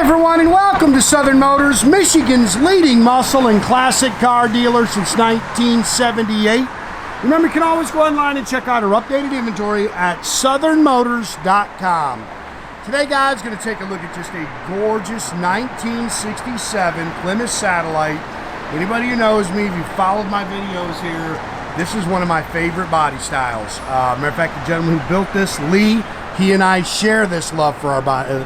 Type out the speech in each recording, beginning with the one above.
everyone, and welcome to Southern Motors, Michigan's leading muscle and classic car dealer since 1978. Remember, you can always go online and check out our updated inventory at southernmotors.com. Today, guys, going to take a look at just a gorgeous 1967 Plymouth Satellite. Anybody who knows me, if you've followed my videos here, this is one of my favorite body styles. Matter of fact, the gentleman who built this, Lee, he and I share this love for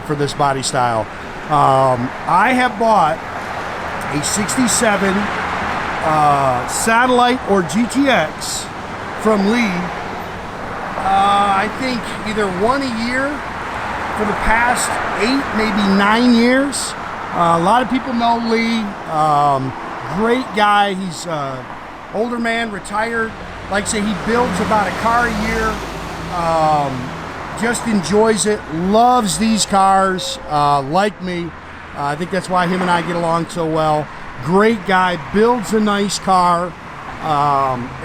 for this body style. I have bought a 67 Satellite or GTX from Lee, I think either one a year for the past 8, maybe 9 years. A lot of people know Lee. Great guy. He's older man, retired. Like I say, he builds about a car a year. Just enjoys it, loves these cars, like me. I think that's why him and I get along so well. Great guy, builds a nice car,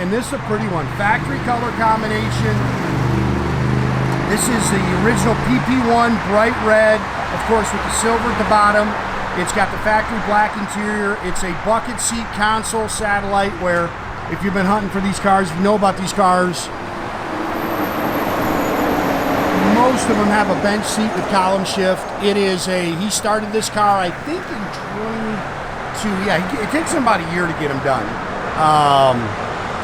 and this is a pretty one. Factory color combination. This is the original PP1 bright red, of course with the silver at the bottom. It's got the factory black interior. It's a bucket seat console Satellite where, if you've been hunting for these cars, if you know about these cars, most of them have a bench seat with column shift. It is he started this car, I think, in 22, yeah, it takes him about a year to get him done.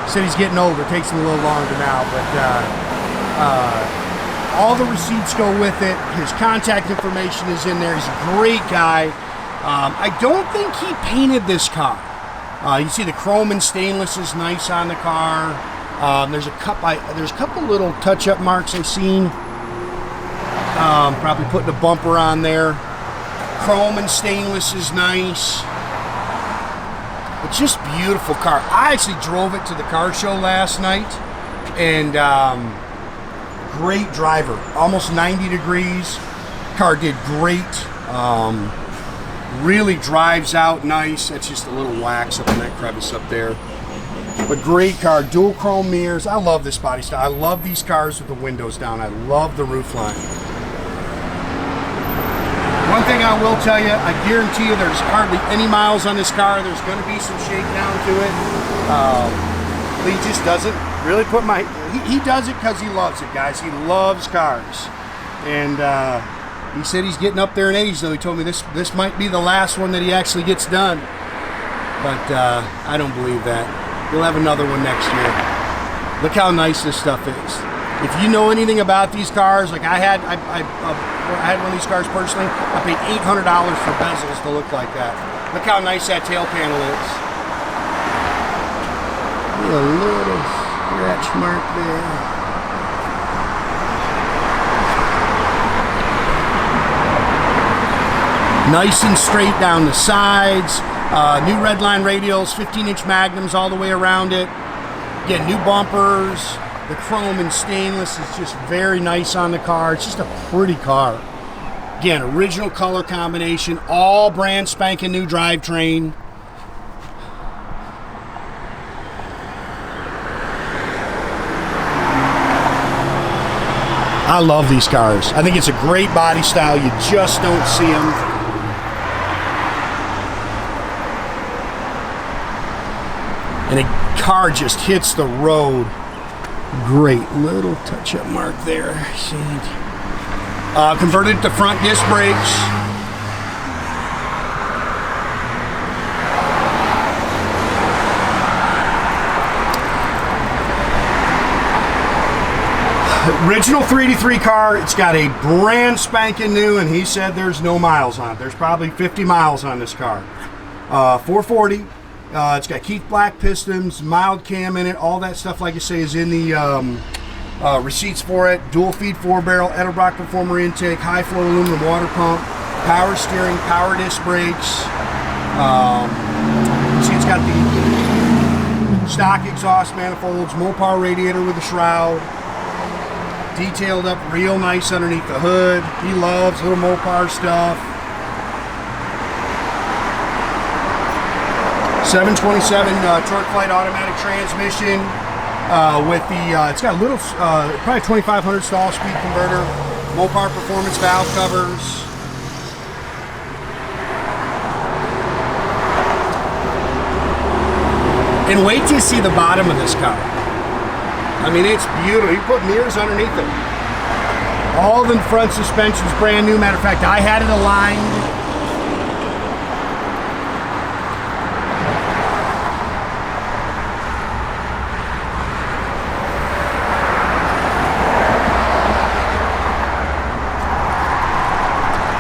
Said he's getting older, it takes him a little longer now, but all the receipts go with it. His contact information is in there. He's a great guy. I don't think he painted this car. You see the chrome and stainless is nice on the car. There's a couple little touch-up marks I've seen. Probably putting a bumper on there. Chrome and stainless is nice. It's just beautiful car. I actually drove it to the car show last night, and great driver. Almost 90 degrees. Car did great. Really drives out nice. That's just a little wax up in that crevice up there. But great car. Dual chrome mirrors. I love this body style. I love these cars with the windows down. I love the roof line. One thing I will tell you, I guarantee you there's hardly any miles on this car. There's going to be some shakedown to it. Lee just doesn't really put he does it because he loves it, guys. He loves cars. And he said he's getting up there in age, though. He told me this might be the last one that he actually gets done. But I don't believe that. He'll have another one next year. Look how nice this stuff is. If you know anything about these cars, like I had one of these cars personally. I paid $800 for bezels to look like that. Look how nice that tail panel is. A little scratch mark there. Nice and straight down the sides. New Redline radials, 15-inch Magnums all the way around it. Again, new bumpers. The chrome and stainless is just very nice on the car. It's just a pretty car. Again, original color combination, all brand spanking new drivetrain. I love these cars. I think it's a great body style. You just don't see them. And the car just hits the road. Great little touch-up mark there. Converted to front disc brakes. Original 383 car. It's got a brand spanking new, and he said there's no miles on it. There's probably 50 miles on this car. 440. It's got Keith Black pistons, mild cam in it, all that stuff, like I say, is in the receipts for it. Dual feed 4-barrel, Edelbrock Performer intake, high flow aluminum water pump, power steering, power disc brakes. See, it's got the stock exhaust manifolds, Mopar radiator with a shroud, detailed up real nice underneath the hood. He loves little Mopar stuff. 727 Torqueflite automatic transmission with the, it's got a little, probably 2500 stall speed converter, Mopar Performance valve covers. And wait till you see the bottom of this car. I mean, it's beautiful. You put mirrors underneath it. All the front suspension's brand new. Matter of fact, I had it aligned.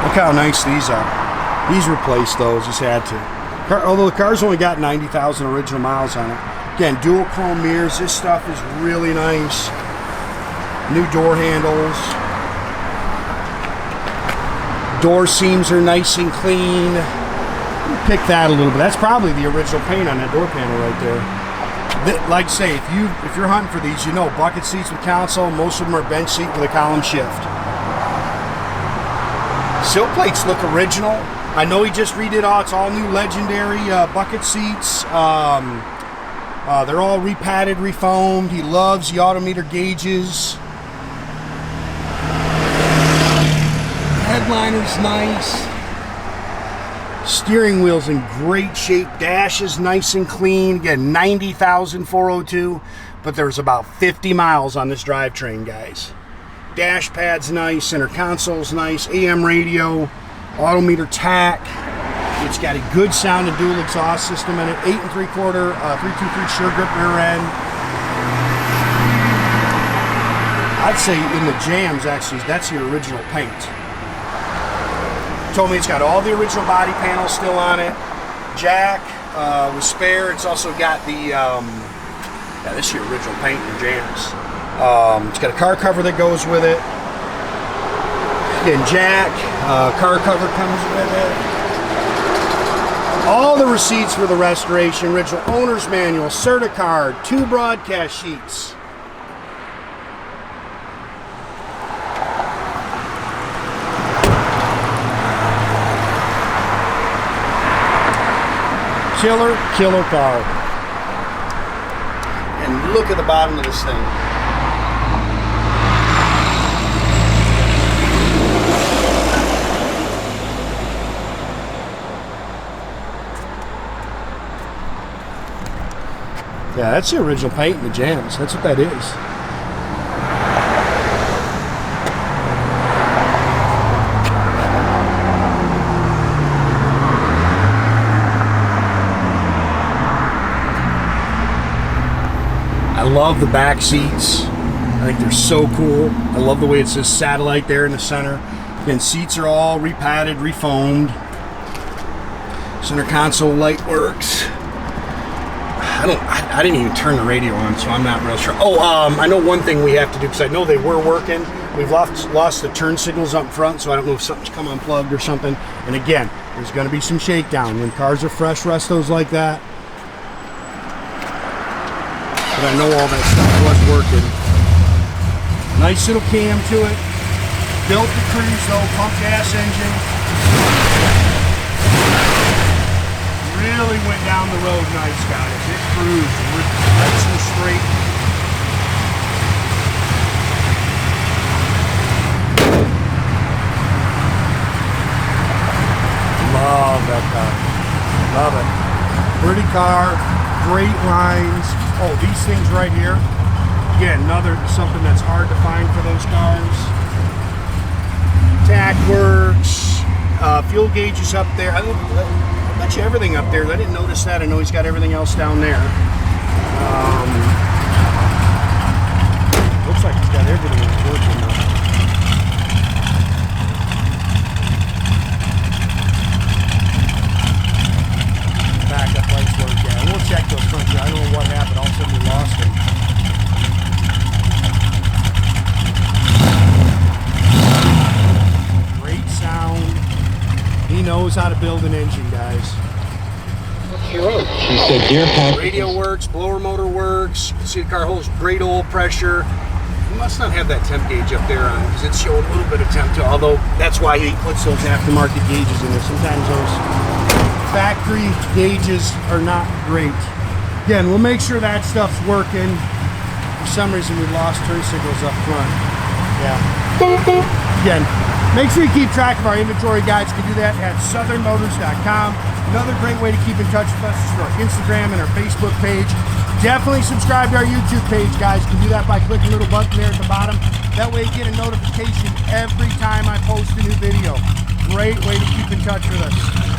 Look how nice these are. These replaced those, just had to. Although the car's only got 90,000 original miles on it. Again, dual chrome mirrors. This stuff is really nice. New door handles. Door seams are nice and clean. Pick that a little bit. That's probably the original paint on that door panel right there. Like I say, if you're hunting for these, you know, bucket seats with console. Most of them are bench seat with a column shift. Sill plates look original. I know he just redid all. It's all new legendary bucket seats. They're all repadded, refoamed. He loves the Autometer gauges. Headliner's nice. Steering wheel's in great shape. Dash is nice and clean. Again, 90,402, but there's about 50 miles on this drivetrain, guys. Dash pad's nice. Center console's nice. AM radio. Autometer tach. It's got a good sounding dual exhaust system in it. 8 3/4 323 sure grip rear end. I'd say in the jams, actually, that's the original paint. Told me it's got all the original body panels still on it. Jack was spare. It's also got the yeah, this is the original paint in the jams. It's got a car cover that goes with it. Again, jack, car cover comes with it. All the receipts for the restoration, original owner's manual, certicard, 2 broadcast sheets. Killer car. And look at the bottom of this thing. Yeah, that's the original paint in the jams. That's what that is. I love the back seats. I think they're so cool. I love the way it says Satellite there in the center. Again, seats are all repadded, refoamed. Center console light works. I didn't even turn the radio on, so I'm not real sure. Oh, I know one thing we have to do, because I know they were working. We've lost the turn signals up front, so I don't know if something's come unplugged or something. And again, there's going to be some shakedown. When cars are fresh, restos like that. But I know all that stuff was working. Nice little cam to it. Built to cruise though, pump gas engine. Really went down the road nice, guys. It cruised nice and straight. Love that car. Love it. Pretty car, great lines. Oh, these things right here. Again, something that's hard to find for those cars. Tach works. Fuel gauge is up there. I bet you everything up there. I didn't notice that. I know he's got everything else down there. Looks like he's got everything that's working now. Backup lights work. Yeah, we'll check those front. I don't know what happened. All of a sudden we lost him. Great sound. He knows how to build an engine, guys. She said gear pump. Radio works, blower motor works. You can see the car holds great oil pressure. You must not have that temp gauge up there on because it's showing a little bit of temp too, although that's why he puts those aftermarket gauges in there. Sometimes those factory gauges are not great. Again, we'll make sure that stuff's working. For some reason we lost turn signals up front. Yeah. Again, Make sure you keep track of our inventory guides. You can do that at southernmotors.com. Another great way to keep in touch with us is through our Instagram and our Facebook page. Definitely subscribe to our YouTube page, guys. You can do that by clicking the little button there at the bottom. That way you get a notification every time I post a new video. Great way to keep in touch with us.